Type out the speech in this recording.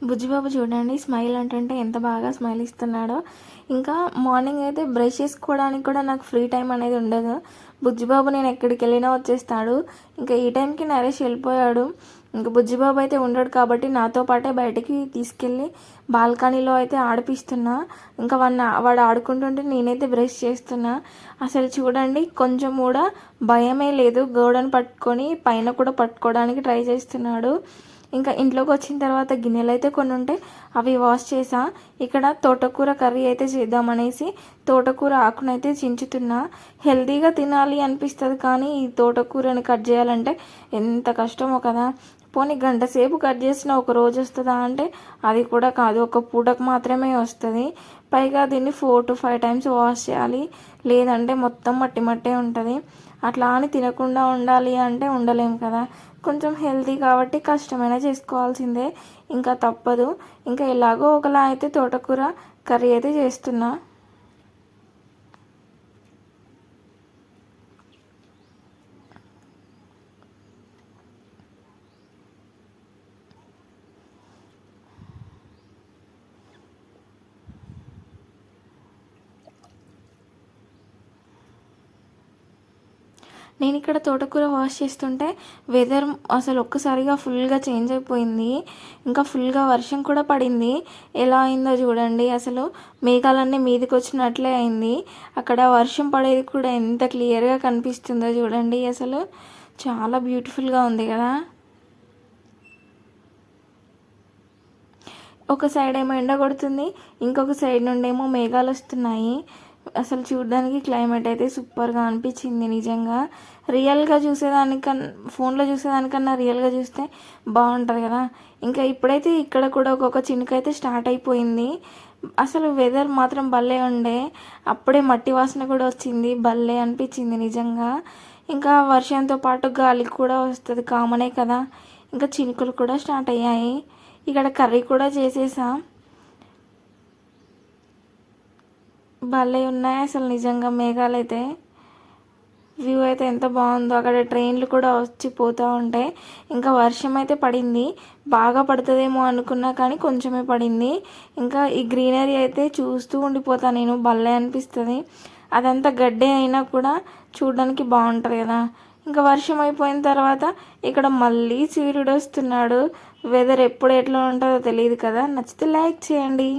బుజ్జిబాబు చూడండి స్మైల్ అంటుంటే ఎంత బాగా స్మైల్ ఇస్తున్నాడో. ఇంకా మార్నింగ్ అయితే బ్రష్ చేసుకోవడానికి కూడా నాకు ఫ్రీ టైం అనేది ఉండదు. బుజ్జిబాబు నేను ఎక్కడికి వెళ్ళినా వచ్చేస్తాడు. ఇంకా ఈ టైంకి నరేష్ వెళ్ళిపోయాడు. ఇంకా బుజ్జిబాబు అయితే ఉండడు కాబట్టి నాతో పాటే బయటికి తీసుకెళ్ళి బాల్కనీలో అయితే ఆడిపిస్తున్నా. ఇంకా వాడు ఆడుకుంటుంటే నేనైతే బ్రష్ చేస్తున్నా. అసలు చూడండి కొంచెం కూడా భయమే లేదు. గోడను పట్టుకొని పైన కూడా పట్టుకోవడానికి ట్రై చేస్తున్నాడు. ఇంకా ఇంట్లోకి వచ్చిన తర్వాత గిన్నెలు అయితే కొన్ని ఉంటే అవి వాష్ చేసా. ఇక్కడ తోటకూర కర్రీ అయితే చేద్దామనేసి తోటకూర ఆకునైతే చించుతున్నా. హెల్తీగా తినాలి అనిపిస్తుంది కానీ ఈ తోటకూరని కట్ చేయాలంటే ఎంత కష్టమో కదా. పోనీ గంట సేపు కట్ చేసిన ఒక రోజు వస్తుందా అంటే అది కూడా కాదు, ఒక పూటకు మాత్రమే వస్తుంది. పైగా దీన్ని 4 to 5 times వాష్ చేయాలి, లేదంటే మొత్తం మట్టి మట్టే ఉంటుంది. అట్లా అని తినకుండా ఉండాలి అంటే ఉండలేం కదా. కొంచెం హెల్తీ కాబట్టి కష్టమైనా చేసుకోవాల్సిందే, ఇంకా తప్పదు. ఇంకా ఎలాగో ఒకలా అయితే తోటకూర కర్రీ అయితే చేస్తున్నా. నేను ఇక్కడ తోటకూర వాష్ చేస్తుంటే వెదర్ అసలు ఒక్కసారిగా ఫుల్గా చేంజ్ అయిపోయింది. ఇంకా ఫుల్గా వర్షం కూడా పడింది. ఎలా అయిందో చూడండి, అసలు మేఘాలన్నీ మీదకి వచ్చినట్లే అయింది. అక్కడ వర్షం పడేది కూడా ఎంత క్లియర్గా కనిపిస్తుందో చూడండి. అసలు చాలా బ్యూటిఫుల్గా ఉంది కదా. ఒక సైడ్ ఏమో ఎండ కొడుతుంది, ఇంకొక సైడ్ నుండి ఏమో మేఘాలు వస్తున్నాయి. అసలు చూడడానికి క్లైమేట్ అయితే సూపర్గా అనిపించింది నిజంగా. రియల్గా చూసేదానికన్నా ఫోన్లో చూసేదానికన్నా రియల్గా చూస్తే బాగుంటుంది కదా. ఇంకా ఇప్పుడైతే ఇక్కడ కూడా ఒక్కొక్క చినుకు అయితే స్టార్ట్ అయిపోయింది. అసలు వెదర్ మాత్రం భలే ఉండే. అప్పుడే మట్టి వాసన కూడా వచ్చింది, భలే అనిపించింది నిజంగా. ఇంకా వర్షంతో పాటు గాలి కూడా వస్తుంది, కామనే కదా. ఇంకా చినుకులు కూడా స్టార్ట్ అయ్యాయి. ఇక్కడ కర్రీ కూడా చేసేసా. భలే ఉన్నాయి అసలు నిజంగా మేఘాలు అయితే. వ్యూ అయితే ఎంత బాగుందో. అక్కడ ట్రైన్లు కూడా వచ్చి పోతూ ఉంటాయి. ఇంకా వర్షం అయితే పడింది, బాగా పడుతుందేమో అనుకున్నా కానీ కొంచెమే పడింది. ఇంకా ఈ గ్రీనరీ అయితే చూస్తూ ఉండిపోతా నేను, భలే అనిపిస్తుంది. అదంతా గడ్డే అయినా కూడా చూడడానికి బాగుంటుంది కదా. ఇంకా వర్షం అయిపోయిన తర్వాత ఇక్కడ మళ్ళీ సూర్యుడు వస్తున్నాడు. వెదర్ ఎప్పుడు ఎట్లా ఉంటుందో తెలియదు కదా. నచ్చితే లైక్ చేయండి.